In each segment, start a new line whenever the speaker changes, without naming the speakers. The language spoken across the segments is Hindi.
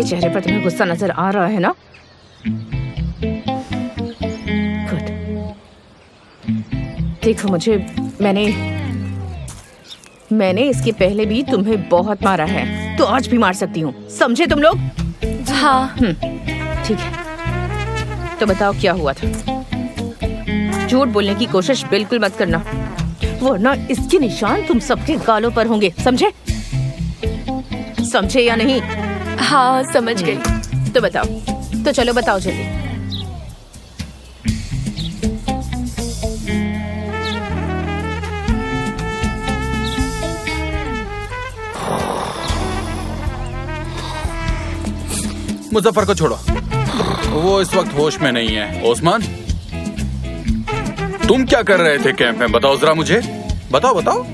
चेहरे पर तुम्हें गुस्सा नजर आ रहा है ना? गुड। देखो मुझे, मैंने इसके पहले भी तुम्हें बहुत मारा है, तो आज भी मार सकती हूँ, समझे तुम लोग?
हाँ।
ठीक है, तो बताओ क्या हुआ था? झूठ बोलने की कोशिश बिल्कुल मत करना, वरना इसके निशान तुम सबके गालों पर होंगे, समझे? समझे या नहीं?
हाँ, समझ गई।
तो बताओ, तो चलो बताओ जल्दी।
मुजफ्फर को छोड़ो, वो इस वक्त होश में नहीं है। ओस्मान, तुम क्या कर रहे थे कैंप में? बताओ जरा मुझे, बताओ बताओ।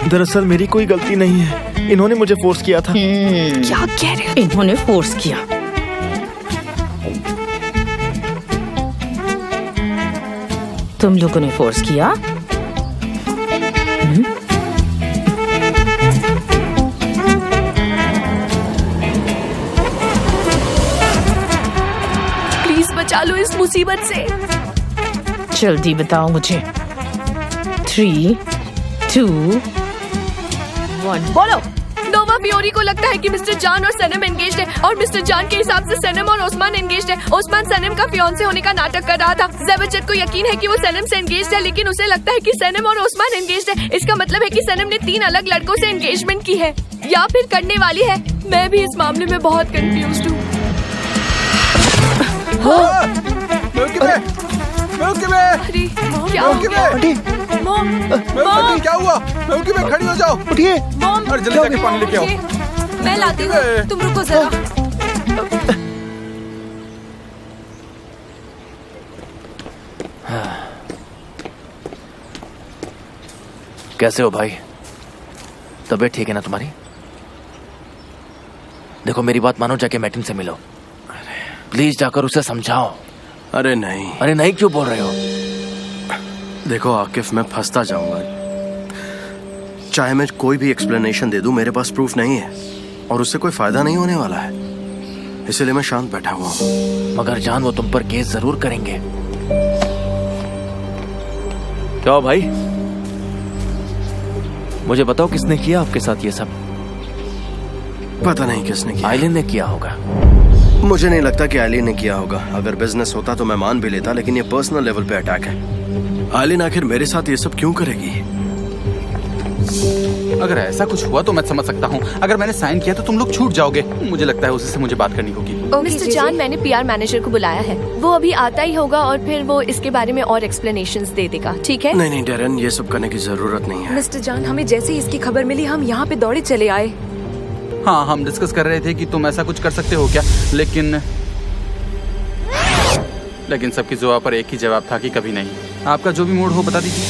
दरअसल मेरी कोई गलती नहीं है, इन्होंने मुझे फोर्स किया था।
क्या कह रहे हो?
इन्होंने फोर्स किया? तुम लोगों ने फोर्स किया?
प्लीज बचा लो इस मुसीबत से।
जल्दी बताओ मुझे। 3, 2, 1 बोलो।
नोवा फियोरी को लगता है कि मिस्टर जान और सनम एंगेज्ड है, और मिस्टर जान के हिसाब से सनम और ओस्मान एंगेज्ड है। ओस्मान सनम का फियांसे होने का नाटक कर रहा था। ज़ेबेचेट को यकीन है कि वो सनम से एंगेज्ड है, लेकिन उसे लगता है कि सनम और ओस्मान एंगेज्ड है। इसका मतलब है कि सनम ने 3 अलग लड़कों से एंगेजमेंट की है, या फिर करने वाली है। मैं भी इस मामले में बहुत कंफ्यूज्ड हूँ। अरे क्या हो गया? मॉम, मॉम,
क्या हुआ? मैं खड़ी हो जाओ।
उठिए।
मॉम,
और जल्दी जाके पानी लेके आओ।
मैं लाती हूँ, तुम रुको जरा।
कैसे हो भाई? तबीयत ठीक है ना तुम्हारी? देखो मेरी बात मानो, जाके मैटिन से मिलो प्लीज, जाकर उसे समझाओ।
अरे नहीं।
अरे नहीं क्यों बोल रहे हो?
देखो आकिफ, मैं फंसता जाऊंगा। चाहे मैं कोई भी एक्सप्लेनेशन दे दूं, मेरे पास प्रूफ नहीं है और उससे कोई फायदा नहीं होने वाला है, इसलिए मैं शांत बैठा हुआ हूं।
मगर जान, वो तुम पर केस जरूर करेंगे। क्या हो भाई? मुझे बताओ, किसने किया आपके साथ ये सब?
पता नहीं किसने किया।
आइलिन ने किया होगा।
मुझे नहीं लगता कि आइलिन ने किया होगा। अगर बिजनेस होता तो मैं मान भी लेता, लेकिन ये पर्सनल लेवल पे अटैक है। आइलिन आखिर मेरे साथ ये सब क्यों करेगी?
अगर ऐसा कुछ हुआ तो मैं समझ सकता हूँ। अगर मैंने साइन किया तो तुम लोग छूट जाओगे। मुझे लगता है उसी से मुझे बात करनी होगी।
मिस्टर जान, मैंने पीआर मैनेजर को बुलाया है, वो अभी आता ही होगा और फिर वो इसके बारे में और एक्सप्लेनेशंस दे देगा, ठीक है?
नहीं डेरेन, ये सब करने की जरूरत नहीं है।
मिस्टर जान, हमें जैसे ही इसकी खबर मिली हम यहाँ पे दौड़े चले आए।
हाँ, हम डिस्कस कर रहे थे कि तुम ऐसा कुछ कर सकते हो क्या, लेकिन सबकी जुबान पर एक ही जवाब था कि कभी नहीं। आपका जो भी मूड हो बता दीजिए।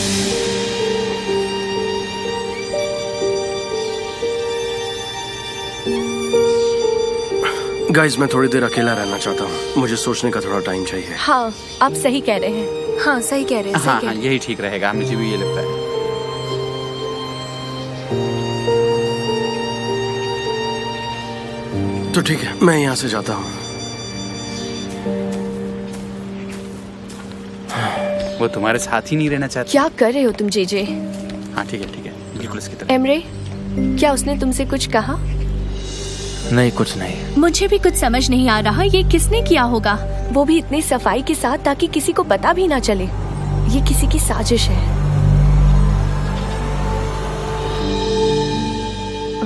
गाइस, मैं थोड़ी देर अकेला रहना चाहता हूँ, मुझे सोचने का थोड़ा टाइम चाहिए।
हाँ, आप सही कह रहे हैं।
हाँ, सही कह रहे हैं।
हाँ हाँ, यही ठीक रहेगा, मुझे भी ये लगता है।
तो ठीक है, मैं यहाँ से जाता हूँ।
वो तुम्हारे साथ ही नहीं रहना चाहती।
क्या कर रहे हो तुम जेजे?
हाँ ठीक है, बिल्कुल इसकी तरह।
एमरे, क्या उसने तुमसे कुछ कहा?
नहीं, कुछ नहीं।
मुझे भी कुछ समझ नहीं आ रहा, ये किसने किया होगा?
वो भी इतनी सफाई के साथ ताकि किसी को पता भी ना चले। ये किसी की साजिश है।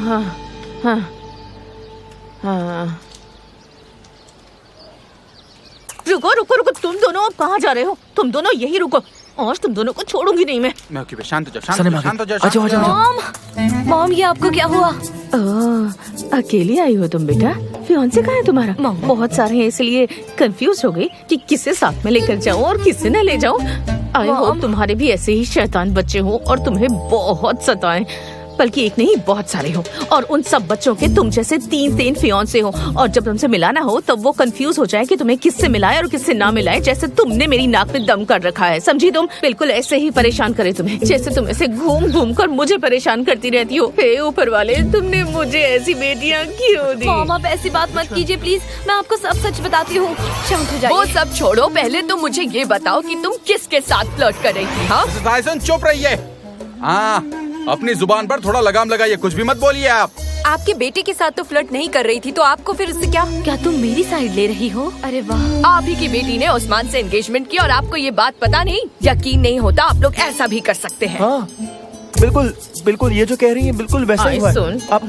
हाँ हाँ हाँ। रुको रुको रुको, तुम दोनों अब कहाँ जा रहे हो? तुम दोनों यही रुको, आज तुम दोनों को छोड़ूंगी नहीं मैं।
शांत हो जाओ।
मॉम, मॉम, ये आपको क्या हुआ?
अकेली आई हो तुम बेटा? फियांसे कहाँ है तुम्हारा? बहुत सारे हैं, इसलिए कंफ्यूज हो गई कि किसे साथ में लेकर जाऊं और किसे न ले जाऊं। आई होप तुम्हारे भी ऐसे ही शैतान बच्चे हो और तुम्हें बहुत सताएं। बल्कि एक नहीं बहुत सारे हो, और उन सब बच्चों के तुम जैसे 3 फियांसे हो, और जब तुमसे मिलाना हो तब वो कंफ्यूज हो जाए कि तुम्हें किससे मिलाए और किससे ना मिलाए, जैसे तुमने मेरी नाक में दम कर रखा है। समझी तुम? बिल्कुल ऐसे ही परेशान करे तुम्हें, जैसे तुम ऐसे घूम घूम कर मुझे परेशान करती रहती हो। हे ऊपर वाले, तुमने मुझे ऐसी बेटियां क्यों दी?
मॉम आप ऐसी बात मत कीजिए प्लीज, मैं आपको सब सच बताती हूँ। शांत हो
वो
जाइए।
सब छोड़ो, पहले तो मुझे ये बताओ कि तुम किसके साथ फ्लर्ट कर रही थी? हाँ,
मिसेस टायसन, चुप रहिए। हाँ, अपनी जुबान पर थोड़ा लगाम लगाइए, कुछ भी मत बोलिए आप।
आपके बेटे के साथ तो फ्लर्ट नहीं कर रही थी, तो आपको फिर उससे क्या?
क्या तुम मेरी साइड ले रही हो?
अरे वाह,
आप ही की बेटी ने उस्मान से एंगेजमेंट की और आपको ये बात पता नहीं? यकीन नहीं होता, आप लोग ऐसा भी कर सकते हैं।
हाँ बिल्कुल बिल्कुल, ये जो कह रही है बिल्कुल वैसा ही हुआ है।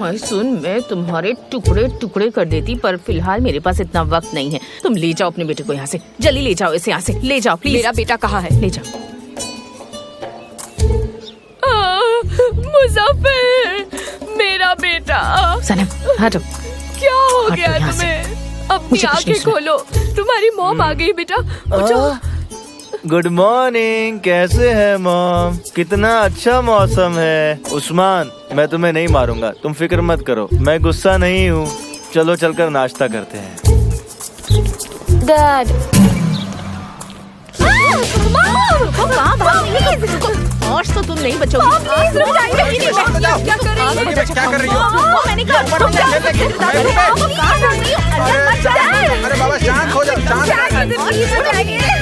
आई सुन, मैं तुम्हारे टुकड़े टुकड़े कर देती, पर फिलहाल मेरे पास इतना वक्त नहीं है। तुम ले जाओ अपने बेटे को यहाँ से, जल्दी ले जाओ इसे यहाँ से, ले जाओ प्लीज।
मेरा बेटा कहाँ है?
ले जाओ।
मुजफ्फर, मेरा बेटा।
सनम हटो।
क्या हो
हटो
गया
यहाँ से।
तुम्हें? अपनी
मुझे कुछ
आंखें
नहीं सुना।
खोलो, तुम्हारी मॉम आ गई बेटा। उठो।
गुड मॉर्निंग, कैसे है मॉम? कितना अच्छा मौसम है। उस्मान, मैं तुम्हें नहीं मारूंगा, तुम फिक्र मत करो, मैं गुस्सा नहीं हूँ। चलो चलकर नाश्ता करते हैं।
डैड।
आज तो तुम नहीं बचोगी।
क्या कर रही हो?
मैंने कहा
अरे बाबा, शांत हो जाओ, शांत।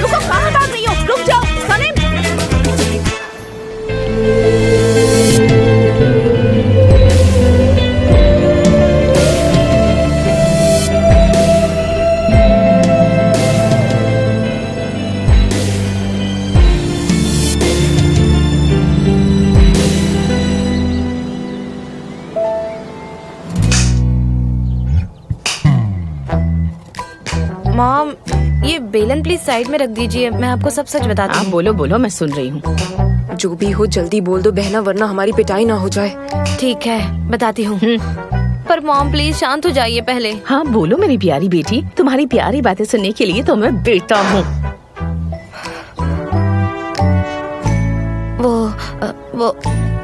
रुको, कहाँ भाग रही हो? रुक जाओ सनम।
मॉम, ये बेलन प्लीज साइड में रख दीजिए, मैं आपको सब सच बताती
आप
हूँ।
बोलो बोलो, मैं सुन रही हूँ।
जो भी हो जल्दी बोल दो बहना, वरना हमारी पिटाई ना हो जाए। ठीक है, बताती हूँ। पर मॉम प्लीज शांत हो जाइए पहले।
हाँ बोलो मेरी प्यारी बेटी, तुम्हारी प्यारी बातें सुनने के लिए तो मैं बेटा हूँ।
वो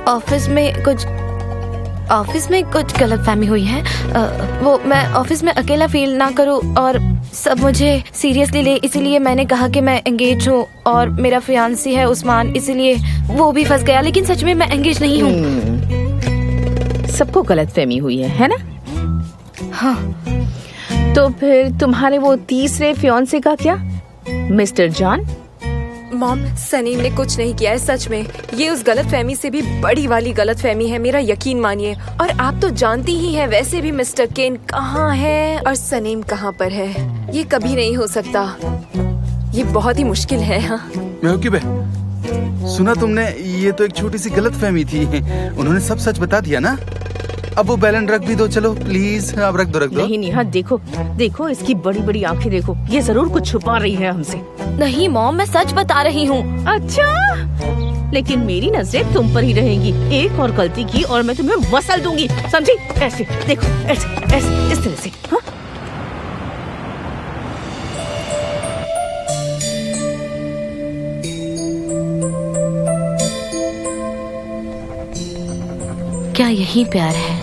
ऑफिस में कुछ गलतफहमी हुई है। वो मैं ऑफिस में अकेला फील ना करूं और सब मुझे सीरियसली ले, इसीलिए मैंने कहा कि मैं एंगेज हूँ और मेरा फियांसी है उस्मान, इसीलिए वो भी फंस गया, लेकिन सच में मैं एंगेज नहीं हूँ।
सबको गलतफहमी हुई है ना?
हाँ।
तो फिर तुम्हारे वो तीसरे फियांसे का क्या, मिस्टर जॉन?
मॉम, सनीम ने कुछ नहीं किया है, सच में। ये उस गलतफहमी से भी बड़ी वाली गलतफहमी है, मेरा यकीन मानिए। और आप तो जानती ही हैं वैसे भी मिस्टर केन कहाँ है और सनीम कहाँ पर है। ये कभी नहीं हो सकता, ये बहुत ही मुश्किल है। हाँ
मेहूकी बे, सुना तुमने? ये तो एक छोटी सी गलतफहमी थी, उन्होंने सब सच बता दिया ना। अब वो बैलेंस रख भी दो, चलो प्लीज, अब रख दो।
नहीं निहा, देखो देखो इसकी बड़ी बड़ी आंखें देखो, ये जरूर कुछ छुपा रही है हमसे।
नहीं मॉम, मैं सच बता रही हूँ।
अच्छा, लेकिन मेरी नजरें तुम पर ही रहेंगी। एक और गलती की और मैं तुम्हें मसल दूंगी, समझी? ऐसे देखो, ऐसे ऐसे इस तरह से। हाँ?
क्या यही प्यार है?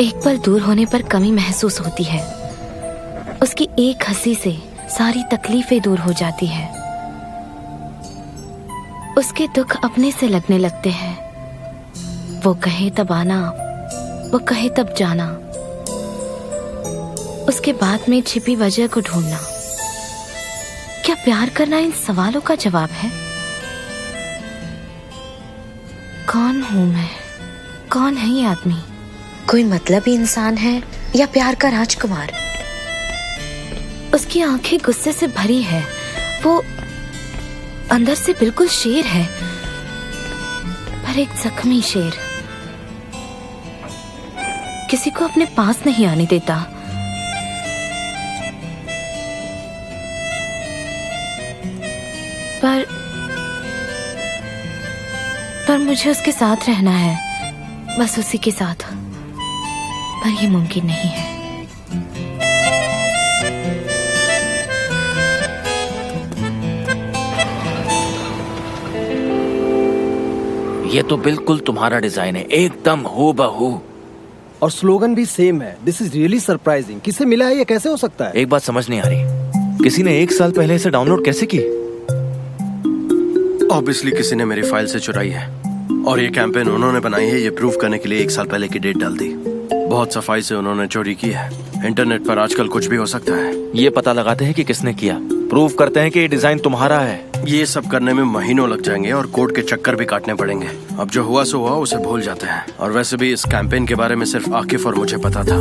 एक पल दूर होने पर कमी महसूस होती है, उसकी एक हंसी से सारी तकलीफें दूर हो जाती है, उसके दुख अपने से लगने लगते हैं। वो कहे तब आना, वो कहे तब जाना, उसके बाद में छिपी वजह को ढूंढना। क्या प्यार करना इन सवालों का जवाब है? कौन हूं मैं? कौन है ये आदमी? कोई मतलबी इंसान है या प्यार का राजकुमार? उसकी आंखें गुस्से से भरी है, वो अंदर से बिल्कुल शेर है, पर एक जख्मी शेर। किसी को अपने पास नहीं आने देता। पर मुझे उसके साथ रहना है, बस उसी के साथ। पर ये मुमकिन नहीं है।
ये तो बिल्कुल तुम्हारा डिजाइन है, एकदम हूबहू।
और स्लोगन भी सेम है। This is really surprising. किसे मिला है, ये कैसे हो सकता है?
एक बात समझ नहीं आ रही, किसी ने 1 साल पहले इसे डाउनलोड कैसे की?
ऑब्वियसली किसी ने मेरी फाइल से चुराई है, और ये कैंपेन उन्होंने बनाई है ये प्रूव करने के लिए 1 साल पहले की डेट डाल दी। बहुत सफाई से उन्होंने चोरी की है। इंटरनेट पर आजकल कुछ भी हो सकता है।
ये पता लगाते हैं कि किसने किया, प्रूव करते हैं कि ये डिजाइन तुम्हारा है।
ये सब करने में महीनों लग जाएंगे और कोर्ट के चक्कर भी काटने पड़ेंगे। अब जो हुआ सो हुआ, उसे भूल जाते हैं। और वैसे भी इस कैंपेन के बारे में सिर्फ आकिफ और मुझे पता था।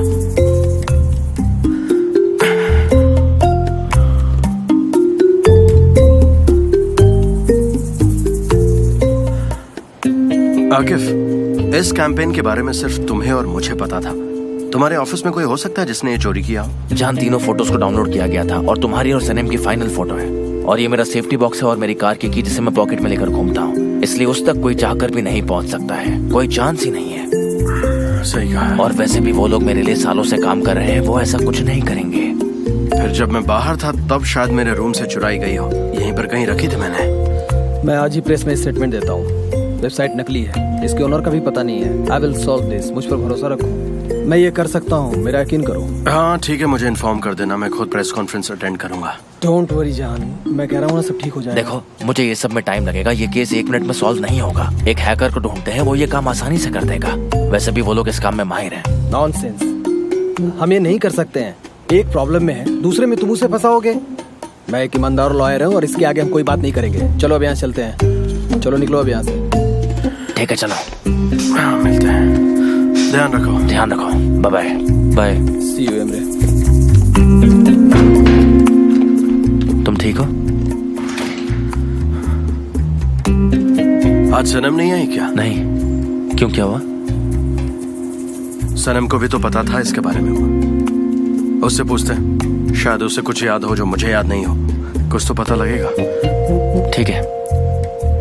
आकिफ, इस कैंपेन के बारे में सिर्फ तुम्हें और मुझे पता था। तुम्हारे ऑफिस में कोई हो सकता है जिसने ये चोरी किया हो?
जान, तीनों फोटोज को डाउनलोड किया गया था और तुम्हारी और सनम की फाइनल फोटो है। और ये मेरा सेफ्टी बॉक्स है और मेरी कार की जिसे मैं पॉकेट में लेकर घूमता हूँ, इसलिए उस तक कोई चाहकर भी नहीं पहुँच सकता है। कोई चांस ही नहीं है।
सही कहा।
और वैसे भी वो लोग मेरे लिए सालों से काम कर रहे हैं, वो ऐसा कुछ नहीं करेंगे।
फिर जब मैं बाहर था तब शायद मेरे रूम से चुराई गई हो। यहीं पर कहीं रखी थी मैंने।
मैं आज ही प्रेस में स्टेटमेंट देता हूँ। वेबसाइट नकली है, इसके ओनर का भी पता नहीं है। I will solve this. मुझ पर भरोसा रखो, मैं ये कर सकता हूँ, मेरा यकीन करो।
हाँ ठीक है, मुझे इन्फॉर्म कर देना, मैं खुद प्रेस कॉन्फ्रेंस अटेंड करूंगा।
डोंट वरी जान, मैं कह रहा हूँ ना, सब ठीक हो जाएगा।
देखो, मुझे ये सब में टाइम लगेगा। ये केस 1 मिनट में सॉल्व नहीं होगा। एक हैकर को ढूंढते हैं, वो ये काम आसानी से कर देगा। वैसे भी वो लोग इस काम में माहिर हैं।
नॉनसेंस, हम ये नहीं कर सकते हैं। एक प्रॉब्लम में है, दूसरे में तुम उसे फंसाओगे। मैं एक ईमानदार लॉयर हूँ और इसके आगे हम कोई बात नहीं करेंगे। चलो अब यहाँ चलते हैं। चलो निकलो अब यहाँ से।
ठीक है, चलो।
हाँ, मिलते हैं। ध्यान रखो।
ध्यान रखो। Bye bye.
सी यू एमरे।
तुम ठीक हो?
आज सनम नहीं आई क्या?
नहीं। क्यों, क्या हुआ?
सनम को भी तो पता था इसके बारे में। उससे पूछते हैं, शायद उसे कुछ याद हो जो मुझे याद नहीं हो। कुछ तो पता लगेगा।
ठीक है,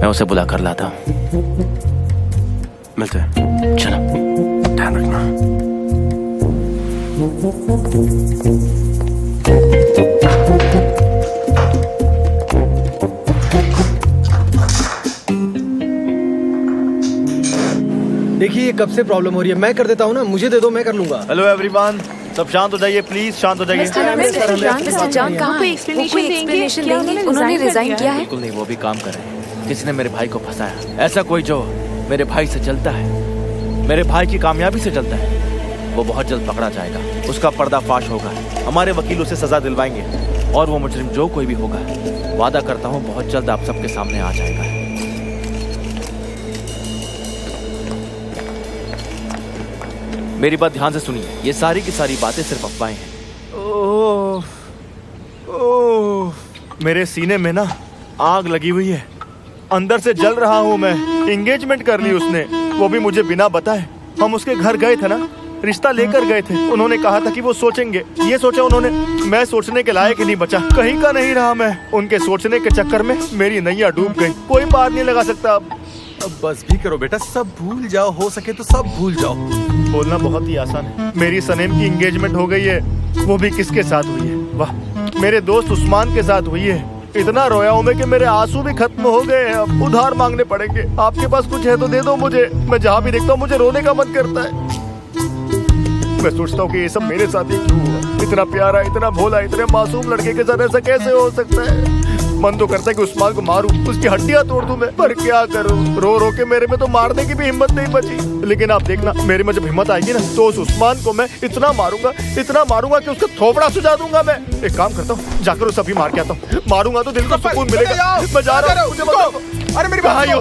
मैं उसे बुला कर लाता हूँ।
मिलते हैं।
चलो।
ध्यान रखना।
देखिए ये कब से प्रॉब्लम हो रही है। मैं कर देता हूँ ना, मुझे दे दो, मैं कर लूंगा।
हेलो एवरीवन, सब शांत हो जाइए प्लीज, शांत हो जाइए।
मिस्टर जान कहाँ है? एक्सप्लेनेशन देंगे। उन्होंने रिजाइन किया है।
बिल्कुल नहीं, वो भी काम कर रहे हैं। किसी ने मेरे भाई को फंसाया। ऐसा कोई जो मेरे भाई से चलता है,
मेरे भाई की कामयाबी से चलता है, वो बहुत जल्द पकड़ा जाएगा। उसका पर्दाफाश होगा, हमारे वकील उसे सजा दिलवाएंगे और वो मुजरिम जो कोई भी होगा, वादा करता हूँ बहुत जल्द आप सबके सामने आ जाएगा। मेरी बात ध्यान से सुनिए, ये सारी की सारी बातें सिर्फ अफवाहें हैं। ओह, ओह, मेरे सीने में ना आग लगी हुई है, अंदर से जल रहा हूँ मैं। एंगेजमेंट कर ली उसने, वो भी मुझे बिना बताए। हम उसके घर गए थे ना, रिश्ता लेकर गए थे। उन्होंने कहा था कि वो सोचेंगे। ये सोचा उन्होंने, मैं सोचने के लायक ही नहीं बचा, कहीं का नहीं रहा मैं। उनके सोचने के चक्कर में मेरी नैया डूब गई, कोई पार नहीं लगा सकता अब।
बस भी करो बेटा, सब भूल जाओ, हो सके तो सब भूल जाओ।
बोलना बहुत ही आसान है। मेरी सनेम की एंगेजमेंट हो गई है, वो भी किसके साथ हुई है? वाह, मेरे दोस्त उस्मान के साथ हुई है। इतना रोया हूँ मैं कि मेरे आंसू भी खत्म हो गए हैं। अब उधार मांगने पड़ेंगे। आपके पास कुछ है तो दे दो मुझे। मैं जहाँ भी देखता हूँ मुझे रोने का मन करता है। मैं सोचता हूँ कि ये सब मेरे साथ ही क्यों हुआ। इतना प्यारा, इतना भोला, इतने मासूम लड़के के साथ ऐसा कैसे हो सकता है? मन तो करता है कि उस्मान को मारूं, उसकी हड्डियां तोड़ दूं मैं, पर क्या करूं? रो रो के मेरे में तो मारने की भी हिम्मत नहीं बची। लेकिन आप देखना, मेरे में जब हिम्मत आएगी ना, तो उस उस्मान को मैं इतना मारूंगा कि उसका थोपड़ा सुझा दूंगा मैं। एक काम करता हूँ, जाकर उसे अभी मार के आता हूँ। मारूंगा तो दिल को सुकून मिलेगा। मैं जा रहा हूँ।
अरे मेरी बात सुनो।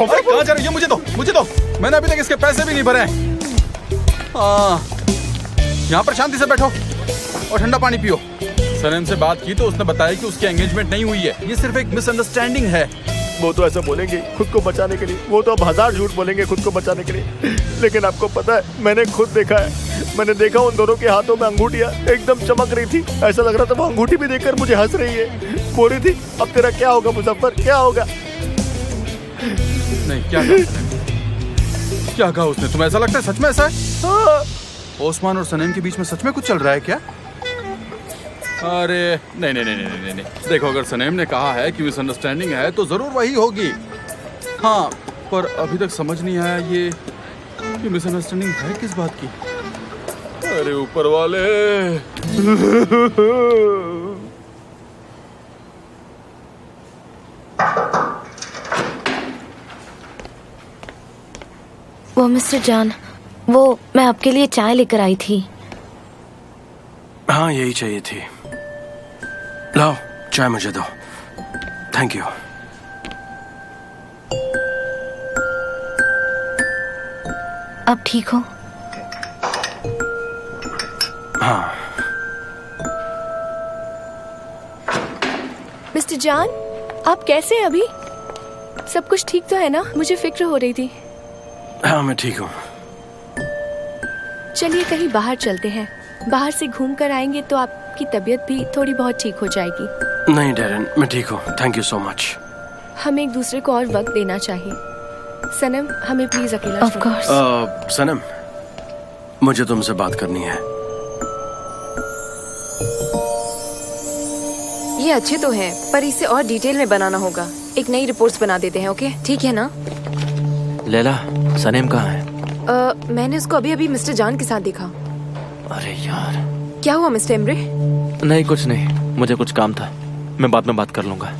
अरे कहाँ जा रही है? मुझे दो। मैंने अभी तक इसके पैसे भी नहीं भरे हैं। यहाँ पर शांति से बैठो और ठंडा पानी पियो। सनम से बात की तो उसने बताया कि उसकी एंगेजमेंट नहीं हुई है, ये सिर्फ एक मिसअंडरस्टैंडिंग है।
वो तो ऐसा बोलेंगे खुद को बचाने के लिए, वो तो अब 1000 झूठ बोलेंगे खुद को बचाने के लिए। लेकिन आपको पता है, मैंने खुद देखा है। मैंने देखा उन दोनों के हाथों में अंगूठियां एकदम चमक रही थी। ऐसा लग रहा था वो अंगूठी भी देखकर मुझे हंस रही है। बोल रही थी, अब तेरा क्या होगा मुजफ्फर, क्या होगा?
नहीं, क्या कहा उसने? तुम्हें ऐसा लगता है सच में ऐसा है?
हाँ।
ओस्मान और सनम के बीच में सच में कुछ चल रहा है क्या? अरे नहीं। देखो, अगर सनम ने कहा है कि मिसअंडरस्टैंडिंग है तो जरूर वही होगी। हाँ, पर अभी तक समझ नहीं आया ये मिसअंडरस्टैंडिंग है किस बात की। अरे ऊपर वाले।
वो मिस्टर जॉन, वो मैं आपके लिए चाय लेकर आई थी।
हाँ यही चाहिए थी। लाओ चाय मुझे दो। Thank you.
अब ठीक हो?
हाँ।
मिस्टर जॉन, आप कैसे हैं अभी? सब कुछ ठीक तो है ना? मुझे फिक्र हो रही थी।
हाँ मैं ठीक हूँ।
चलिए कहीं बाहर चलते हैं। बाहर से घूम कर आएंगे तो आपकी तबीयत भी थोड़ी बहुत ठीक हो जाएगी।
नहीं डेरन, मैं ठीक हूँ। Thank you so much.
हमें एक दूसरे को और वक्त देना चाहिए। सनम, हमें प्लीज अकेला
ऑफ कोर्स।
सनम, मुझे तुमसे बात करनी है।
ये अच्छे तो हैं, पर इसे और डिटेल में बनाना होगा। एक नई रिपोर्ट्स बना देते हैं, ओके? ठीक है ना?
लैला, सनेम कहाँ है?
मैंने उसको अभी अभी मिस्टर जॉन के साथ देखा।
अरे यार।
क्या हुआ मिस्टर एम्ब्रे?
नहीं कुछ नहीं, मुझे कुछ काम था, मैं बाद में बात कर लूंगा।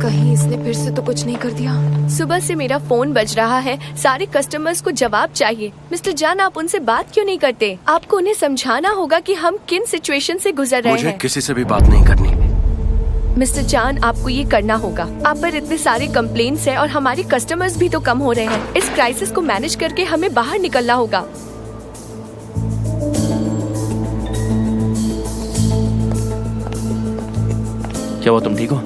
कहीं इसने फिर से तो कुछ नहीं कर दिया।
सुबह से मेरा फोन बज रहा है, सारे कस्टमर्स को जवाब चाहिए। मिस्टर जान, आप उनसे बात क्यों नहीं करते? आपको उन्हें समझाना होगा कि हम किन सिचुएशन से गुजर रहे
मुझे
हैं।
किसी से भी बात नहीं करनी।
मिस्टर जान, आपको ये करना होगा। आप पर इतने सारे कंप्लेंट्स हैं और हमारे कस्टमर्स भी तो कम हो रहे हैं। इस क्राइसिस को मैनेज करके हमें बाहर निकलना होगा।
क्या हुआ, तुम ठीक हो?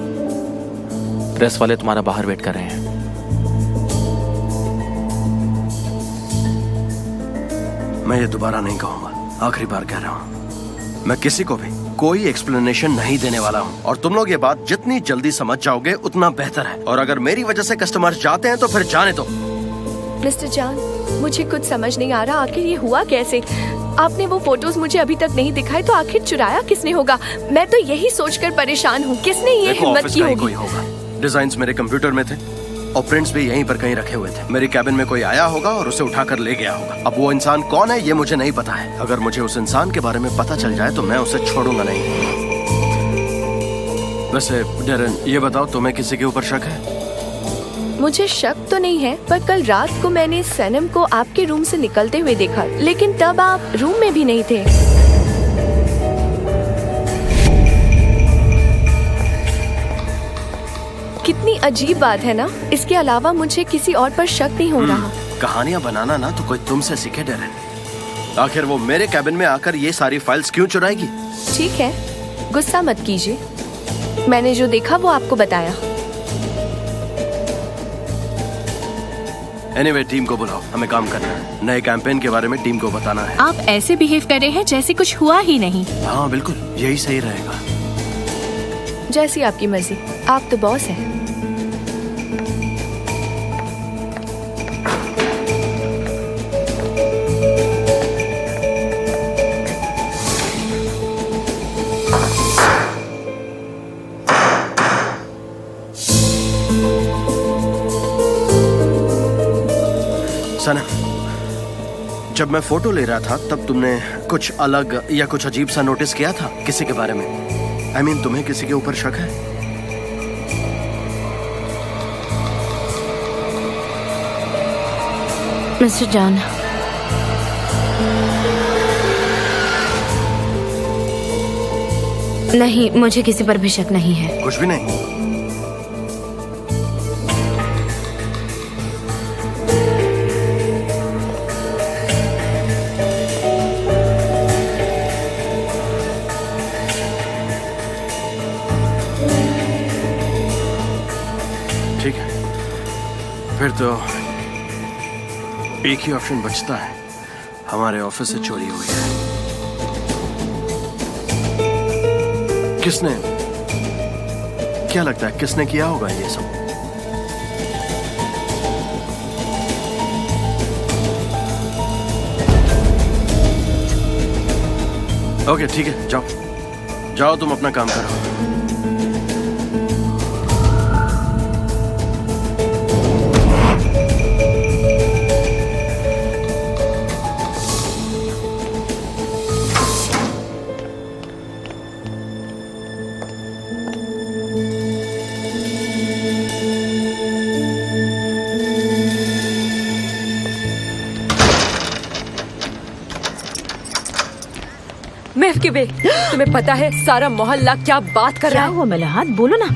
प्रेस वाले तुम्हारा बाहर वेट कर रहे हैं।
मैं ये दोबारा नहीं कहूंगा, आखिरी बार कह रहा हूँ। मैं किसी को भी कोई एक्सप्लेनेशन नहीं देने वाला हूँ और तुम लोग ये बात जितनी जल्दी समझ जाओगे उतना बेहतर है। और अगर मेरी वजह से कस्टमर्स जाते हैं तो फिर जाने दो।
मिस्टर जान, मुझे कुछ समझ नहीं आ रहा, आखिर ये हुआ कैसे? आपने वो फोटोज मुझे अभी तक नहीं दिखाए, तो आखिर चुराया किसने होगा? मैं तो यही सोचकर परेशान हूँ, किसने ये हिम्मत की होगी?
कोई होगा। डिजाइन्स मेरे कंप्यूटर में थे और प्रिंट्स भी यहीं पर कहीं रखे हुए थे। मेरी कैबिन में कोई आया होगा और उसे उठाकर ले गया होगा। अब वो इंसान कौन है ये मुझे नहीं पता है। अगर मुझे उस इंसान के बारे में पता चल जाए तो मैं उसे छोड़ूंगा नहीं। वैसे डेरन, ये बताओ, तुम्हें किसी के ऊपर शक है?
मुझे शक तो नहीं है, पर कल रात को मैंने सनम को आपके रूम से निकलते हुए देखा, लेकिन तब आप रूम में भी नहीं थे। कितनी अजीब बात है ना? इसके अलावा मुझे किसी और पर शक नहीं हो रहा।
कहानियां बनाना ना तो कोई तुमसे सीखे डेरन। आखिर वो मेरे कैबिन में आकर ये सारी फाइल्स क्यों चुराएगी?
ठीक है, गुस्सा मत कीजिए। मैंने जो देखा वो आपको बताया।
एनीवे, टीम को बुलाओ, हमें काम करना है। नए कैंपेन के बारे में टीम को बताना है।
आप ऐसे बिहेव कर रहे हैं जैसे कुछ हुआ ही नहीं।
हाँ बिल्कुल, यही सही रहेगा।
जैसी आपकी मर्जी, आप तो बॉस हैं।
सनम, जब मैं फोटो ले रहा था तब तुमने कुछ अलग या कुछ अजीब सा नोटिस किया था किसी के बारे में? I mean, तुम्हें किसी के ऊपर शक है?
मिस्टर जॉन, नहीं, मुझे किसी पर भी शक नहीं है।
कुछ भी नहीं? ठीक है, फिर तो एक ही ऑप्शन बचता है। हमारे ऑफिस से चोरी हुई है। किसने, क्या लगता है किसने किया होगा ये सब? ओके ठीक है, जाओ जाओ, तुम अपना काम करो।
महफिबे, तुम्हें पता है सारा मोहल्ला क्या बात कर
क्या
रहा है?
हुआ मलहात, बोलो ना।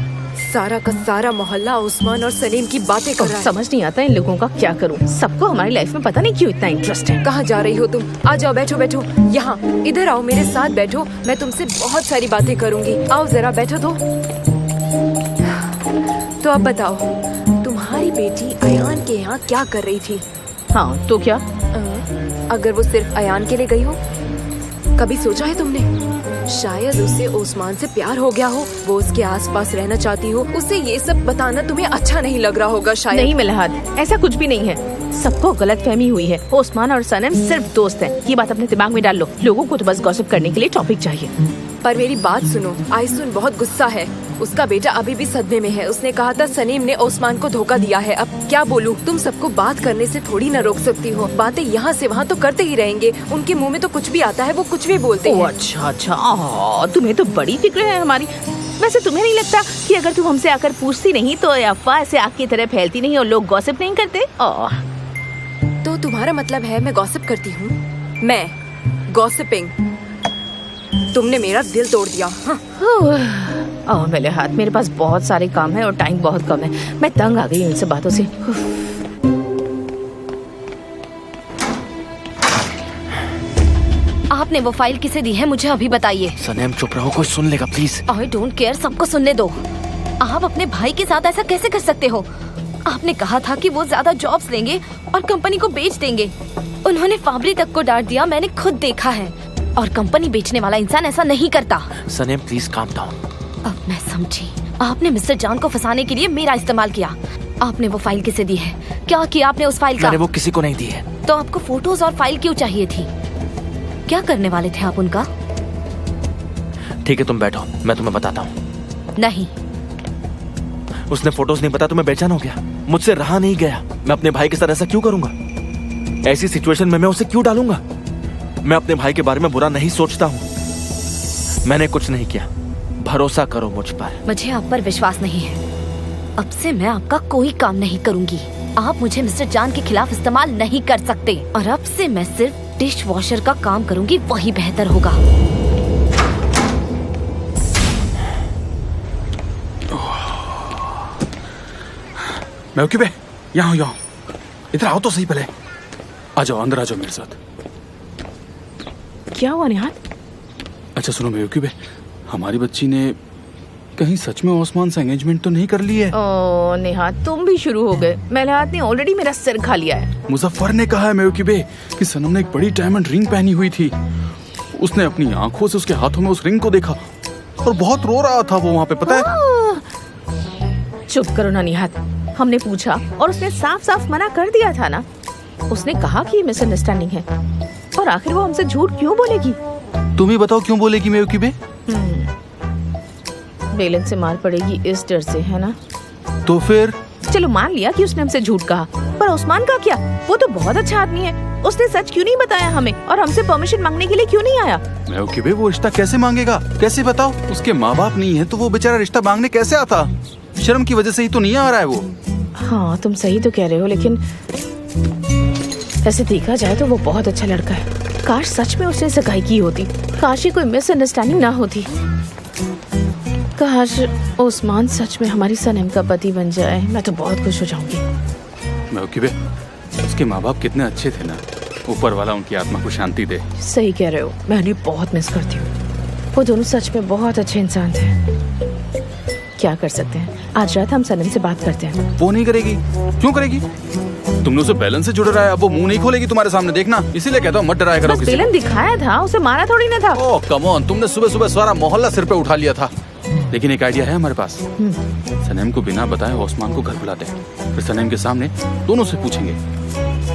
सारा का सारा मोहल्ला उस्मान और सलीम की बातें कर रहा है।
समझ नहीं आता इन लोगों का क्या करूं। सबको हमारी लाइफ में पता नहीं क्यों इतना इंटरेस्ट है।
कहाँ जा रही हो तुम? आ जाओ, बैठो बैठो, यहाँ इधर आओ, मेरे साथ बैठो। मैं तुमसे बहुत सारी बातें करूंगी। आओ जरा बैठो तो अब बताओ, तुम्हारी बेटी अयान के यहाँ क्या कर रही थी?
हाँ तो क्या?
अगर वो सिर्फ अयान के लिए गई हो, कभी सोचा है तुमने? शायद उसे ओस्मान से प्यार हो गया हो, वो उसके आसपास रहना चाहती हो। उसे ये सब बताना तुम्हें अच्छा नहीं लग रहा होगा शायद।
नहीं मलहात, ऐसा कुछ भी नहीं है। सबको गलत फहमी हुई है। ओस्मान और सनम सिर्फ दोस्त हैं। ये बात अपने दिमाग में डाल लो। लोगों को तो बस गॉसिप करने के लिए टॉपिक चाहिए।
पर मेरी बात सुनो, आयसुन बहुत गुस्सा है। उसका बेटा अभी भी सदमे में है। उसने कहा था सनीम ने ओस्मान को धोखा दिया है। अब क्या बोलूं? तुम सबको बात करने से थोड़ी न रोक सकती हो। बातें यहाँ से वहाँ तो करते ही रहेंगे। उनके मुंह में तो कुछ भी आता है, वो कुछ भी बोलते हैं।
अच्छा, तुम्हें तो बड़ी फिक्र है हमारी। वैसे तुम्हें नहीं लगता कि अगर तुम हमसे आकर पूछती नहीं तो अफवाह ऐसे आग की तरह फैलती नहीं और लोग गॉसिप नहीं करते?
तो तुम्हारा मतलब है मैं गॉसिप करती हूँ? मैं गॉसिपिंग? तुमने मेरा दिल तोड़ दिया। हाँ।
मेरे हाथ, मेरे पास बहुत सारे काम है और टाइम बहुत कम है। मैं तंग आ गई इन सब बातों से।
आपने वो फाइल किसे दी है, मुझे अभी बताइए।
सनम चुप रहो, कोई सुन लेगा प्लीज।
आई डोंट केयर, सबको सुनने दो। आप अपने भाई के साथ ऐसा कैसे कर सकते हो? आपने कहा था कि वो ज्यादा जॉब्स लेंगे और कंपनी को बेच देंगे। उन्होंने फाबरी तक को डांट दिया, मैंने खुद देखा है। और कंपनी बेचने वाला इंसान ऐसा नहीं करता।
सनम प्लीज काम डाउन।
अब मैं समझी, आपने मिस्टर जान को फंसाने के लिए मेरा इस्तेमाल किया। आपने वो फाइल किसे दी है? क्या किया आपने उस फाइल का?
मैंने वो किसी को नहीं दी है।
तो आपको फोटोज और फाइल क्यों चाहिए थी? क्या करने वाले थे आप उनका?
ठीक है तुम बैठो, मैं तुम्हें बताता हूँ।
नहीं।
उसने फोटोज नहीं बताया तो मैं बेचैन हो गया। मुझसे रहा नहीं गया। मैं अपने भाई के साथ ऐसा क्यों करूंगा? ऐसी सिचुएशन में मैं उसे क्यों डालूंगा? मैं अपने भाई के बारे में बुरा नहीं सोचता हूँ। मैंने कुछ नहीं किया, भरोसा करो मुझ पर।
मुझे आप पर विश्वास नहीं है। अब से मैं आपका कोई काम नहीं करूंगी। आप मुझे मिस्टर जान के खिलाफ इस्तेमाल नहीं कर सकते। और अब से मैं सिर्फ डिश वॉशर का काम करूंगी, वही बेहतर होगा।
मैं ओके बे, यहाँ इधर आओ तो सही पहले। आ जाओ, अंदर आ जाओ मेरे साथ।
क्या हुआ निहाल?
अच्छा सुनो मेयुकी बे, हमारी बच्ची ने कहीं सच में ओस्मान से एंगेजमेंट तो नहीं कर ली है?
ओ नेहा, तुम भी शुरू हो गए। मेलहात ने ऑलरेडी मेरा सिर खा लिया है।
मुजफ्फर ने कहा है मेयुकी बे कि सनम ने एक बड़ी डायमंड रिंग पहनी हुई थी। उसने अपनी आंखों से उसके हाथों में उस रिंग को देखा और बहुत रो रहा था वो वहाँ पे, पता है?
चुप करो ना निहात, हमने पूछा और उसने साफ साफ मना कर दिया था ना। उसने कहा कि मिसअंडरस्टैंडिंग है और आखिर वो हमसे झूठ क्यों बोलेगी?
तुम ही बताओ क्यों बोलेगी मेयुकी बे?
बेलन से मार पड़ेगी इस डर से, है ना?
तो फिर
चलो मान लिया कि उसने हमसे झूठ कहा, पर उस्मान का क्या? वो तो बहुत अच्छा आदमी है। उसने सच क्यों नहीं बताया हमें और हमसे परमिशन मांगने के लिए क्यों नहीं आया?
मेयुकी बे, वो रिश्ता कैसे मांगेगा? कैसे बताओ? उसके माँ बाप नहीं है तो वो बेचारा रिश्ता मांगने कैसे आता? शर्म की वजह से ही तो नहीं आ रहा है वो।
हाँ तुम सही तो कह रहे हो, लेकिन ऐसे देखा जाए तो वो बहुत अच्छा लड़का है। काश सच में उसने सगाई की होती, काश ही कोई मिसअंडरस्टैंडिंग ना होती। काश ओस्मान सच में हमारी सनम का पति बन जाए, मैं तो बहुत खुश हो जाऊंगी।
मेयुकी बे, उसके माँ बाप कितने अच्छे थे ना। ऊपर वाला उनकी आत्मा को शांति दे।
सही कह रहे हो, मैं उन्हें बहुत मिस करती हूँ। वो दोनों सच में बहुत अच्छे इंसान थे। क्या कर सकते हैं, आज रात हम सनम से बात करते हैं।
वो नहीं करेगी। क्यों करेगी? तुमने उसे बैलेंस से जुड़ रहा है, अब वो मुंह नहीं खोलेगी तुम्हारे सामने, देखना। इसीलिए कहता हूँ मत डराया करो
बस
किसी को।
बेलन दिखाया था, उसे मारा थोड़ी ना था।
ओह कम ऑन, तुमने सुबह सुबह सारा मोहल्ला सिर पे उठा लिया था। लेकिन एक आइडिया है हमारे पास। सनम को बिना बताए ओस्मान को घर बुलाते हैं, फिर सनम के सामने दोनों से पूछेंगे,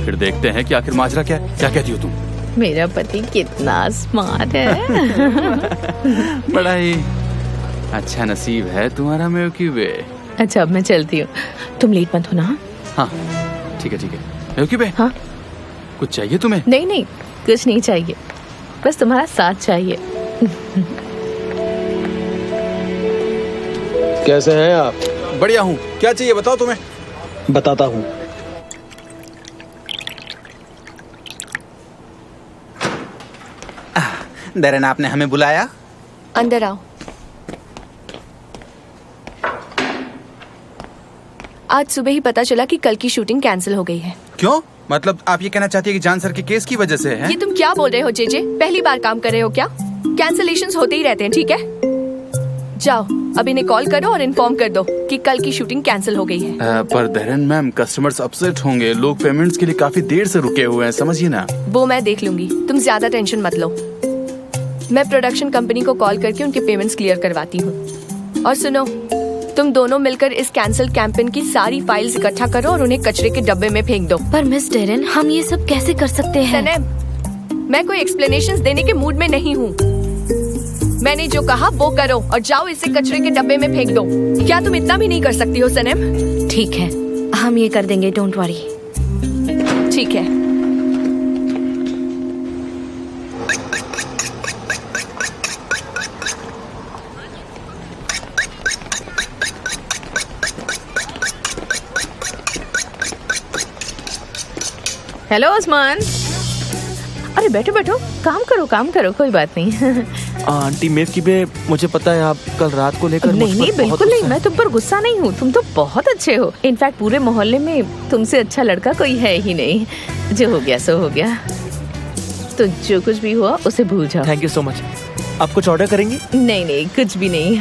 फिर देखते हैं कि आखिर माजरा क्या है। क्या कहती हो तुम?
मेरा पति कितना स्मार्ट है।
बड़ा ही अच्छा नसीब है तुम्हारा मेयुकी बे।
अच्छा अब मैं चलती हूँ, तुम लेट मत होना।
हाँ ठीक है मेयुकी बे।
हाँ
कुछ चाहिए तुम्हें?
नहीं नहीं, कुछ नहीं चाहिए, बस तुम्हारा साथ चाहिए।
कैसे हैं आप?
बढ़िया हूँ। क्या चाहिए बताओ तुम्हें?
बताता हूँ।
दरन आपने हमें बुलाया?
अंदर आओ। आज सुबह ही पता चला कि कल की शूटिंग कैंसिल हो गई है।
क्यों? मतलब आप ये कहना चाहती है कि जान सर के केस की वजह से है?
ये तुम क्या बोल रहे हो जेजे? पहली बार काम कर रहे हो क्या? कैंसिलेशंस होते ही रहते हैं, ठीक है? जाओ अब इन्हें कॉल करो और इन्फॉर्म कर दो कि कल की शूटिंग कैंसिल हो गई है।
पर दरन मैम, कस्टमर्स अपसेट होंगे। लोग पेमेंट्स के लिए काफी देर से रुके हुए हैं, समझिए ना।
वो मैं देख लूंगी, तुम ज्यादा टेंशन मत लो। मैं प्रोडक्शन कंपनी को कॉल करके उनके पेमेंट्स क्लियर करवाती हूँ। और सुनो, तुम दोनों मिलकर इस कैंसिल कैंपेन की सारी फाइल्स इकट्ठा करो और उन्हें कचरे के डब्बे में फेंक दो।
पर मिस डेरन, हम ये सब कैसे कर सकते हैं?
सनम, मैं कोई एक्सप्लेनेशंस देने के मूड में नहीं हूँ। मैंने जो कहा वो करो और जाओ इसे कचरे के डब्बे में फेंक दो। क्या तुम इतना भी नहीं कर सकती हो सनम?
ठीक है, हम ये कर देंगे, डोंट वरी।
ठीक है।
हेलो उस्मान। अरे बैठो बैठो, काम करो, कोई बात नहीं।
आंटी मेव की बे, मुझे पता है आप कल रात को लेकर
नहीं बिल्कुल नहीं, मैं तुम पर गुस्सा नहीं हूँ। तुम तो बहुत अच्छे हो। इनफैक्ट पूरे मोहल्ले में तुमसे अच्छा लड़का कोई है ही नहीं। जो हो गया सो हो गया। तो जो कुछ भी हुआ उसे भूल जाओ।
Thank you so much. आप कुछ ऑर्डर करेंगी?
नहीं कुछ भी नहीं।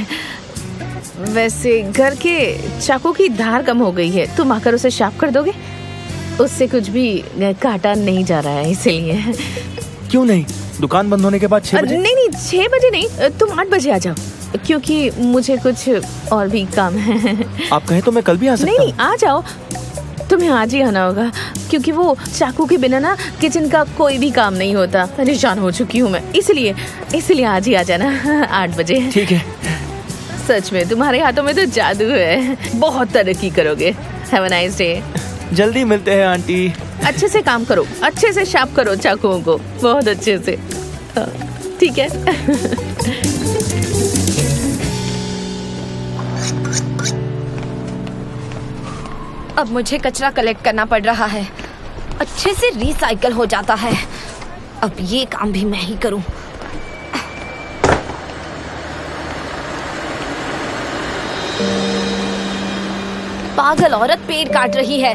वैसे घर के चाकू की धार कम हो गई है, तुम आकर उसे शार्प कर दोगे? उससे कुछ भी काटा नहीं जा रहा है, इसीलिए।
क्यों नहीं? दुकान बंद होने के बाद 6 बजे?
नहीं 6 बजे नहीं, तुम 8 बजे आ जाओ, क्योंकि मुझे कुछ और भी काम है।
आप कहें तो मैं कल भी आ सकता हूँ।
नहीं आ जाओ, तुम्हें आज ही आना होगा, क्योंकि वो चाकू के बिना ना किचन का कोई भी काम नहीं होता। परेशान हो चुकी हूँ मैं, इसलिए आज ही आ जाना 8 बजे।
ठीक है।
सच में तुम्हारे हाथों में तो जादू है, बहुत तरक्की करोगे। Have a nice day.
जल्दी मिलते हैं आंटी।
अच्छे से काम करो, अच्छे से शार्प करो चाकुओं को, बहुत अच्छे से। ठीक है।
अब मुझे कचरा कलेक्ट करना पड़ रहा है, अच्छे से रिसाइकल हो जाता है। अब ये काम भी मैं ही करूं। पागल औरत पेड़ काट रही है।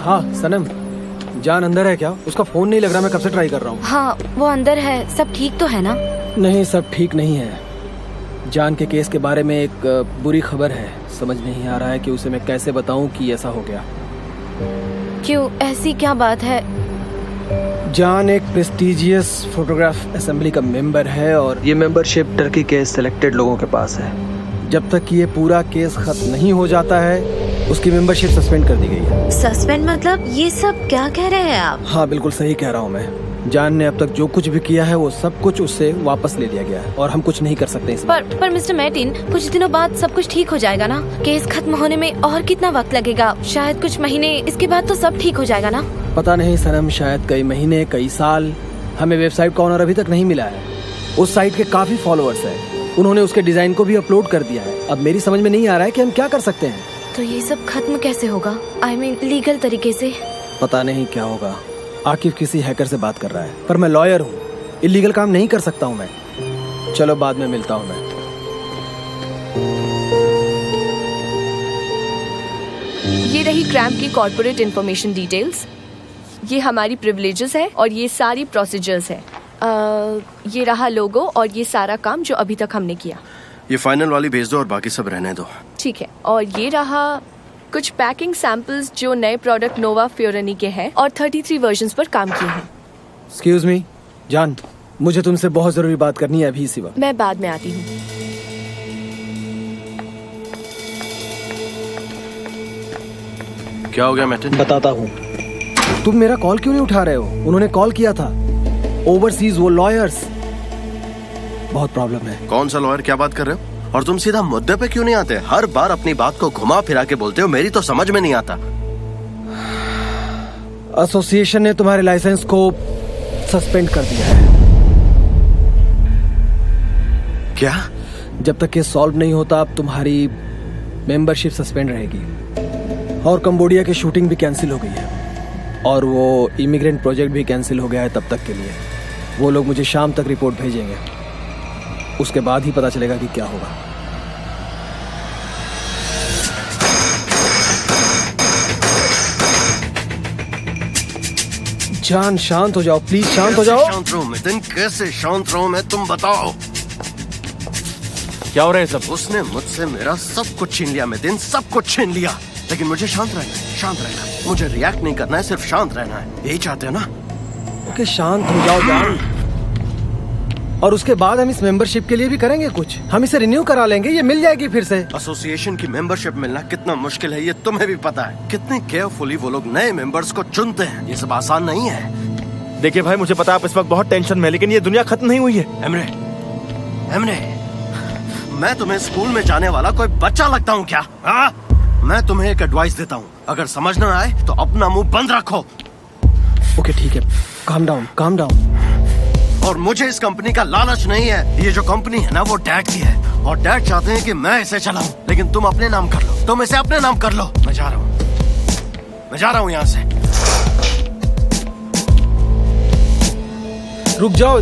हाँ सनम, जान अंदर है क्या? उसका फोन नहीं लग रहा, मैं कब से ट्राई कर रहा हूँ।
हाँ वो अंदर है, सब ठीक तो है ना?
नहीं सब ठीक नहीं है। जान के केस के बारे में एक बुरी खबर है। समझ नहीं आ रहा है कि उसे मैं कैसे बताऊं कि ऐसा हो गया।
क्यों, ऐसी क्या बात है?
जान एक प्रेस्टिजियस फोटोग्राफ असेंबली का मेंबर है और ये मेंबरशिप टर्की के सिलेक्टेड लोगों के पास है। जब तक ये पूरा केस खत्म नहीं हो जाता है उसकी मेंबरशिप सस्पेंड कर दी गई है।
सस्पेंड मतलब? ये सब क्या कह रहे हैं आप?
हाँ बिल्कुल सही कह रहा हूँ मैं। जान ने अब तक जो कुछ भी किया है वो सब कुछ उससे वापस ले लिया गया है और हम कुछ नहीं कर सकते इसमें।
पर मिस्टर मैर्टिन, कुछ दिनों बाद सब कुछ ठीक हो जाएगा ना? केस खत्म होने में और कितना वक्त लगेगा? शायद कुछ महीने, इसके बाद तो सब ठीक हो जाएगा ना?
पता नहीं सनम, शायद कई महीने, कई साल। हमें वेबसाइट का ऑनर अभी तक नहीं मिला है। उस साइट के काफी फॉलोअर्स हैं, उन्होंने उसके डिजाइन को भी अपलोड कर दिया है। अब मेरी समझ में नहीं आ रहा है कि हम क्या कर सकते हैं।
तो ये सब खत्म कैसे होगा? I mean, लीगल तरीके से?
पता नहीं क्या होगा। आकिफ किसी हैकर से बात कर रहा है, पर मैं लॉयर हूँ, इलीगल काम नहीं कर सकता हूँ मैं। चलो बाद में मिलता हूँ मैं।
ये रही क्रैम्प की कॉर्पोरेट इंफॉर्मेशन डिटेल्स। ये हमारी प्रिविलेजेस है और ये सारी प्रोसीजर्स है। ये रहा लोगो और ये सारा काम जो अभी तक हमने किया।
ये फाइनल वाली भेज दो और बाकी सब रहने दो।
ठीक है। और ये रहा कुछ पैकिंग सैंपल्स जो नए प्रोडक्ट नोवा फ्योरनी के हैं और 33 वर्जन्स पर काम किए हैं।
एक्सक्यूज मी जान, मुझे तुमसे बहुत जरूरी बात करनी है अभी इसी वक्त।
मैं बाद में आती हूँ।
क्या हो गया मैटिन?
बताता हूँ। तुम मेरा कॉल क्यों नहीं उठा रहे हो? उन्होंने कॉल किया था, ओवरसीज, वो लॉयर्स। बहुत प्रॉब्लम है।
कौन सा लॉयर? क्या बात कर रहे हो? और तुम सीधा मुद्दे पे क्यों नहीं आते? हर बार अपनी बात को घुमा फिरा के बोलते हो, मेरी तो समझ में नहीं आता।
एसोसिएशन ने तुम्हारे लाइसेंस को सस्पेंड कर दिया है।
क्या?
जब तक ये सॉल्व नहीं होता अब तुम्हारी मेंबरशिप सस्पेंड रहेगी और कंबोडिया की शूटिंग भी कैंसिल हो गई है। और वो इमिग्रेंट प्रोजेक्ट भी कैंसिल हो गया है तब तक के लिए। वो लोग मुझे शाम तक रिपोर्ट भेजेंगे, उसके बाद ही पता चलेगा कि क्या होगा। जान शांत हो जाओ प्लीज, शांत हो जाओ।
शांत रहूं मैं? दिन कैसे शांत रहूं मैं, तुम बताओ।
क्या हो रहा है सब?
उसने मुझसे मेरा सब कुछ छीन लिया, मैं दिन सब कुछ छीन लिया, लेकिन मुझे शांत रहना है, शांत रहना है। मुझे रिएक्ट नहीं करना है, सिर्फ शांत रहना है। यही चाहते हो ना?
ओके शांत हो जाओ जान। और उसके बाद हम इस मेंबरशिप के लिए भी करेंगे कुछ। हम इसे रिन्यू करा लेंगे, ये मिल जाएगी फिर से।
एसोसिएशन की मेंबरशिप मिलना कितना मुश्किल है ये तुम्हें भी पता है। कितने केयरफुली वो लोग नए मेंबर्स को चुनते हैं, ये सब आसान नहीं है।
देखिए भाई, मुझे पता है आप इस वक्त बहुत टेंशन में, लेकिन ये दुनिया खत्म नहीं हुई है।
एमरे, मैं तुम्हें स्कूल में जाने वाला कोई बच्चा लगता हूँ क्या? हाँ? मैं तुम्हें एक एडवाइस देता हूँ, अगर समझ ना आए तो अपना मुंह बंद रखो।
ओके ठीक है, काम डाउन काम डाउन।
और मुझे इस कंपनी का लालच नहीं है। ये जो कंपनी है ना वो डैड की है, और डैड चाहते हैं कि मैं इसे चलाऊं, लेकिन तुम अपने नाम कर लो, तुम इसे अपने नाम कर लो। मैं जा रहा हूँ यहाँ से।
रुक जाओ।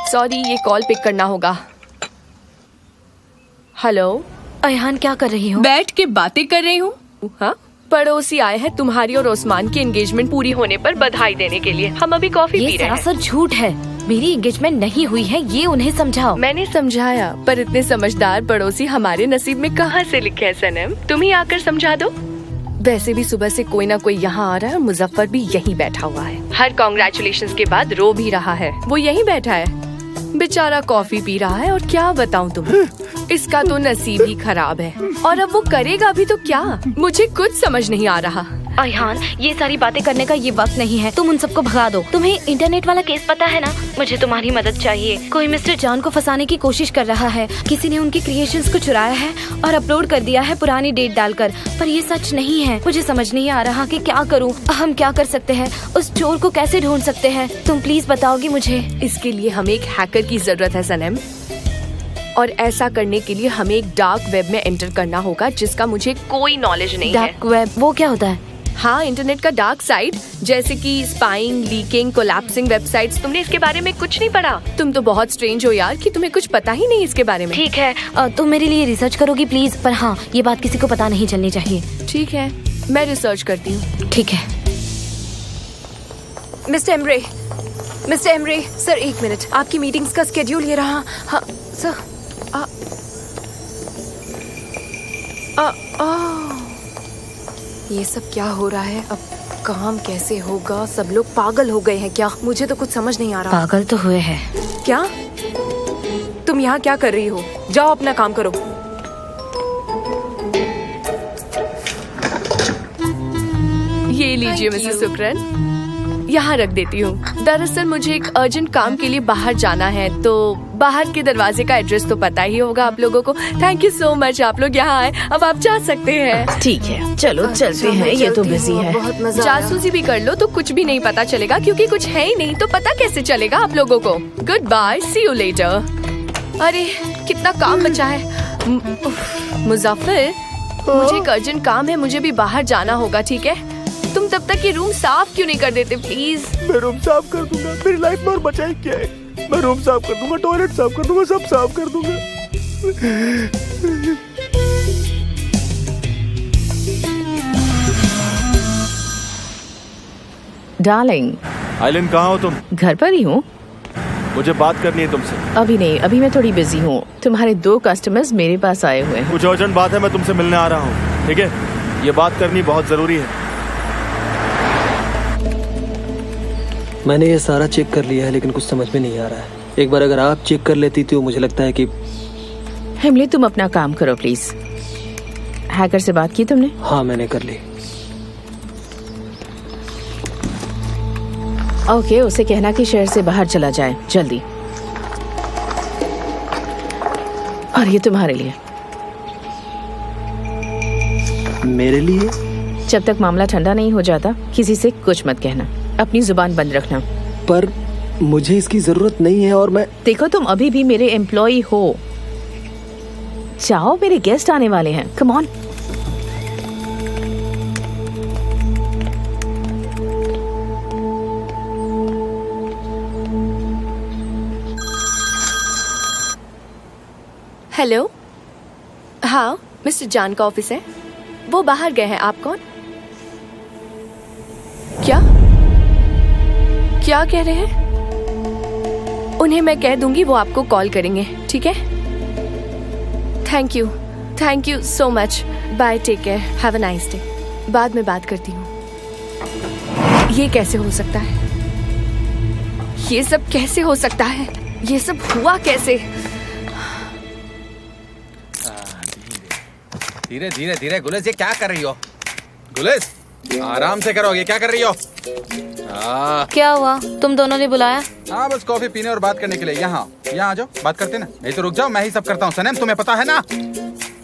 सॉरी, ये कॉल पिक करना होगा। हेलो
अयहान, क्या कर रही हो?
बैठ के बातें कर रही हूँ।
हाँ, पड़ोसी आए हैं तुम्हारी और ओस्मान की एंगेजमेंट पूरी होने पर बधाई देने के लिए। हम अभी कॉफी पी रहे हैं।
ये सरासर झूठ है, मेरी एंगेजमेंट नहीं हुई है, ये उन्हें समझाओ।
मैंने समझाया, पर इतने समझदार पड़ोसी हमारे नसीब में कहाँ से लिखे है सनम? तुम ही आकर समझा दो। वैसे भी सुबह से कोई ना कोई यहाँ आ रहा है, मुजफ्फर भी यहीं बैठा हुआ है। हर कॉन्ग्रेचुलेशंस के बाद रो भी रहा है। वो यहीं बैठा है, बेचारा कॉफी पी रहा है। और क्या बताऊं तुम्हें, इसका तो नसीब ही खराब है। और अब वो करेगा भी तो क्या, मुझे कुछ समझ नहीं आ रहा।
अयहान, ये सारी बातें करने का ये वक्त नहीं है, तुम उन सबको भगा दो। तुम्हें इंटरनेट वाला केस पता है ना? मुझे तुम्हारी मदद चाहिए। कोई मिस्टर जॉन को फंसाने की कोशिश कर रहा है। किसी ने उनके क्रिएशंस को चुराया है और अपलोड कर दिया है पुरानी डेट डालकर, पर ये सच नहीं है। मुझे समझ नहीं आ रहा कि क्या करूं। हम क्या कर सकते हैं? उस चोर को कैसे ढूंढ सकते हैं? तुम प्लीज बताओगी मुझे।
इसके लिए हमें एक हैकर की जरूरत है सनम, और ऐसा करने के लिए हमें एक डार्क वेब में एंटर करना होगा जिसका मुझे कोई नॉलेज नहीं है।
डार्क वेब, वो क्या होता है?
हाँ, इंटरनेट का डार्क साइड, जैसे कि स्पाइंग, लीकिंग, कोलैप्सिंग वेबसाइट्स। तुमने इसके बारे में कुछ नहीं पढ़ा? तुम तो बहुत स्ट्रेंज हो यार कि तुम्हें कुछ पता ही नहीं इसके बारे में।
ठीक है, तुम मेरे लिए रिसर्च करोगी प्लीज, पर हाँ, ये बात किसी को पता नहीं चलनी चाहिए।
ठीक है, मैं रिसर्च करती हूँ।
ठीक है।
मिस्टर एमरे, सर एक मिनट, आपकी मीटिंग्स का स्केड्यूल ये रहा। हाँ सर। ये सब क्या हो रहा है? अब काम कैसे होगा? सब लोग पागल हो गए हैं क्या? मुझे तो कुछ समझ नहीं आ रहा।
पागल तो हुए हैं।
क्या? तुम यहाँ क्या कर रही हो? जाओ अपना काम करो। ये लीजिए मिसेस सुकरन, यहाँ रख देती हूँ। दरअसल मुझे एक अर्जेंट काम के लिए बाहर जाना है, तो बाहर के दरवाजे का एड्रेस तो पता ही होगा आप लोगों को। थैंक यू सो मच, आप लोग यहाँ आए। अब आप जा सकते हैं।
ठीक है, चलो चलते हैं, ये तो बिजी है।
जासूसी भी कर लो तो कुछ भी नहीं पता चलेगा, क्योंकि कुछ है ही नहीं तो पता कैसे चलेगा आप लोगों को। Good bye, see you later. अरे कितना काम बचा है। मुजफ्फर, मुझे एक अर्जेंट काम है, मुझे भी बाहर जाना होगा, ठीक है? तुम तब तक ये रूम साफ क्यों नहीं कर देते प्लीज?
मैं रूम साफ कर दूंगा, मेरी लाइफ में और बचा ही क्या है। मैं रूम साफ कर दूंगा, टॉयलेट साफ कर दूंगा, सब साफ कर दूंगा।
डार्लिंग,
आइलिन कहाँ हो तुम?
घर पर ही हूँ।
मुझे बात करनी है तुमसे।
अभी नहीं, अभी मैं थोड़ी बिजी हूँ। तुम्हारे 2 कस्टमर्स मेरे पास आए हुए हैं।
कुछ अर्जेंट बात है, मैं तुमसे मिलने आ रहा हूँ, ठीक है? ये बात करनी बहुत जरूरी है।
मैंने ये सारा चेक कर लिया है, लेकिन कुछ समझ में नहीं आ रहा है। एक बार अगर आप चेक कर लेती तो मुझे लगता है कि।
हेमली, तुम अपना काम करो प्लीज। हैकर से बात की तुमने?
हाँ, मैंने कर ली।
ओके, उसे कहना कि शहर से बाहर चला जाए जल्दी। और ये तुम्हारे लिए।
मेरे लिए?
जब तक मामला ठंडा नहीं हो जाता किसी से कुछ मत कहना, अपनी जुबान बंद रखना।
पर मुझे इसकी जरूरत नहीं है और मैं।
देखो, तुम अभी भी मेरे एम्प्लॉय हो। जाओ, मेरे गेस्ट आने वाले हैं। Come on.
हेलो, हाँ, मिस्टर जान का ऑफिस है। वो बाहर गए हैं। आप कौन? क्या क्या कह रहे हैं? उन्हें मैं कह दूंगी, वो आपको कॉल करेंगे, ठीक है? Thank you so much. Bye, take care, have a nice day. बाद में बात करती हूँ। ये कैसे हो सकता है? ये सब कैसे हो सकता है? ये सब हुआ कैसे?
धीरे धीरे धीरे। गुलेस, ये क्या कर रही हो? गुलेस, आराम से करो। ये क्या कर रही हो?
क्या हुआ? तुम दोनों ने बुलाया?
हाँ, बस कॉफी पीने और बात करने के लिए। यहाँ आ जाओ, बात करते ना। नहीं तो रुक जाओ, मैं ही सब करता हूँ। सनम, तुम्हें पता है ना,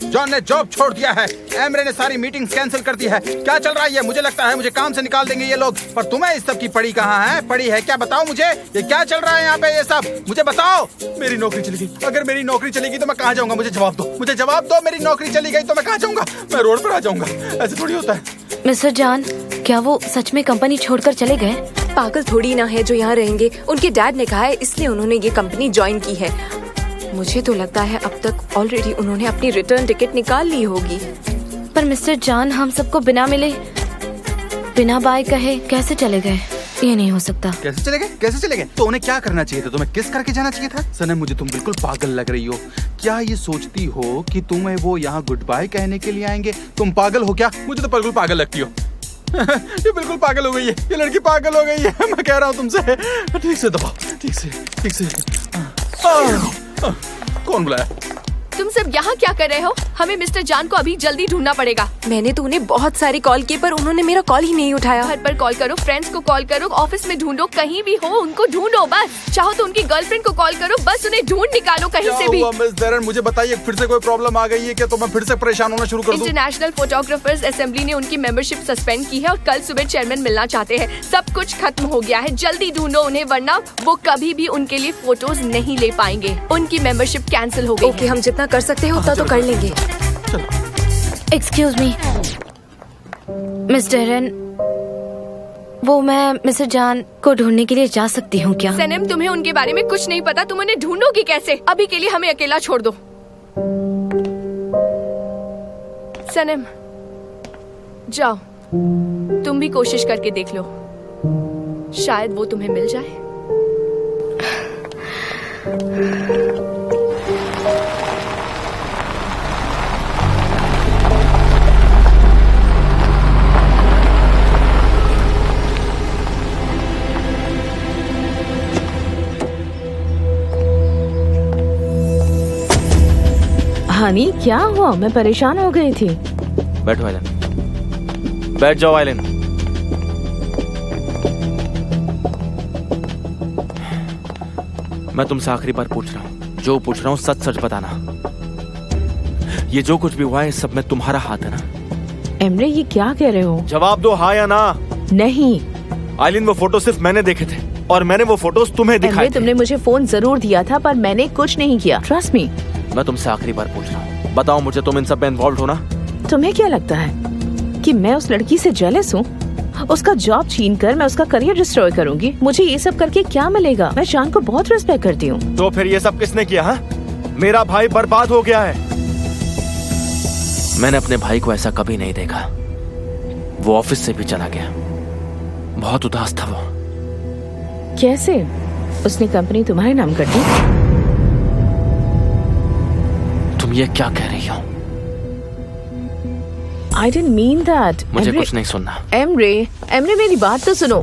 जॉन ने जॉब छोड़ दिया है। एमरे ने सारी मीटिंग्स कैंसिल कर दी है। क्या चल रहा है ये? मुझे लगता है मुझे काम से निकाल देंगे ये लोग। पर तुम्हें इस सब की पड़ी कहाँ है? पड़ी है क्या? बताओ मुझे, ये क्या चल रहा है यहाँ पे? ये सब मुझे बताओ। मेरी नौकरी चली गई। अगर मेरी नौकरी चली गई तो मैं कहाँ जाऊंगा? मुझे जवाब दो, मुझे जवाब दो। मेरी नौकरी चली गई तो मैं कहाँ जाऊंगा? मैं रोड पर आ जाऊंगा। ऐसे थोड़ी होता है।
मिस्टर जान, क्या वो सच में कंपनी छोड़कर चले गए?
पागल थोड़ी ना है जो यहाँ रहेंगे। उनके डैड ने कहा है, इसलिए उन्होंने ये कंपनी ज्वाइन की है। मुझे तो लगता है अब तक ऑलरेडी उन्होंने अपनी रिटर्न टिकट निकाल ली होगी।
पर मिस्टर जान, हम सबको बिना मिले, बिना बाय कहे कैसे चले गए? ये नहीं हो सकता।
कैसे चले गए? कैसे चले गए? तो उन्हें क्या करना चाहिए था? तुम्हें किस करके जाना चाहिए था? सनम, मुझे तुम बिल्कुल पागल लग रही हो। क्या ये सोचती हो कि तुम्हें वो यहाँ गुड बाय कहने के लिए आएंगे? तुम पागल हो क्या? मुझे तो बिल्कुल पागल लगती हो। ये बिल्कुल पागल हो गई है। ये लड़की पागल हो गई है। मैं कह रहा हूँ तुमसे। ठीक से दबाओ, ठीक से। कौन बुलाया?
तुम सब यहाँ क्या कर रहे हो? हमें मिस्टर जान को अभी जल्दी ढूंढना पड़ेगा। मैंने तो उन्हें बहुत सारी कॉल की, पर उन्होंने मेरा कॉल ही नहीं उठाया। घर पर कॉल करो, फ्रेंड्स को कॉल करो, ऑफिस में ढूंढो, कहीं भी हो उनको ढूंढो। बस चाहो तो उनकी गर्लफ्रेंड को कॉल करो, बस उन्हें ढूंढ निकालो कहीं से भी।
मिस दरन, मुझे बताइए, फिर से कोई प्रॉब्लम आ गई है क्या? तो मैं फिर से परेशान होना शुरू कर दूं?
इंटरनेशनल फोटोग्राफर्स असेंबली ने उनकी मेंबरशिप सस्पेंड की है और कल सुबह चेयरमैन मिलना चाहते हैं। सब कुछ खत्म हो गया है। जल्दी ढूंढो उन्हें, वरना वो कभी भी उनके लिए फोटोज नहीं ले पाएंगे। उनकी मेंबरशिप कैंसिल हो गई। ओके, हम जितना कर सकते हैं उतना तो कर लेंगे।
एक्सक्यूज मी मिस्टर एरन, वो मैं मिस्टर जान को ढूंढने के लिए जा सकती हूँ क्या?
सनम, तुम्हें उनके बारे में कुछ नहीं पता। तुम उन्हें ढूंढोगी कैसे? अभी के लिए हमें अकेला छोड़ दो। सनम, जाओ, तुम भी कोशिश करके देख लो, शायद वो तुम्हें मिल जाए।
हानी, क्या हुआ? मैं परेशान हो गई थी।
बैठो आइलन, बैठ जाओ आइलन। मैं तुमसे आखिरी बार पूछ रहा हूँ, जो पूछ रहा हूँ सच सच बताना। ये जो कुछ भी हुआ है सब में तुम्हारा हाथ है ना?
एमरे, ये क्या कह रहे हो?
जवाब दो, हाँ या ना।
नहीं
आइलिन, वो फोटो सिर्फ मैंने देखे थे और मैंने वो फोटोज तुम्हें दिखाए थे।
तुमने मुझे फोन जरूर दिया था, पर मैंने कुछ नहीं किया। Trust me.
मैं तुमसे आखिरी बार पूछ रहा हूँ, बताओ मुझे, तुम इन सब में इन्वॉल्व हो ना?
तुम्हें क्या लगता है कि मैं उस लड़की से जेलस हूँ? उसका जॉब छीन कर मैं उसका करियर डिस्ट्रॉय करूंगी? मुझे ये सब करके क्या मिलेगा? मैं जान को बहुत रिस्पेक्ट करती हूँ।
तो फिर ये सब किसने किया? हा? मेरा भाई बर्बाद हो गया है।
मैंने अपने भाई को ऐसा कभी नहीं देखा। वो ऑफिस से भी चला गया, बहुत उदास था वो।
कैसे? उसने कंपनी तुम्हारे नाम कर दी?
तुम ये क्या कह रही हो?
I didn't mean that.
मुझे कुछ नहीं सुनना।
एमरे, मेरी बात तो सुनो।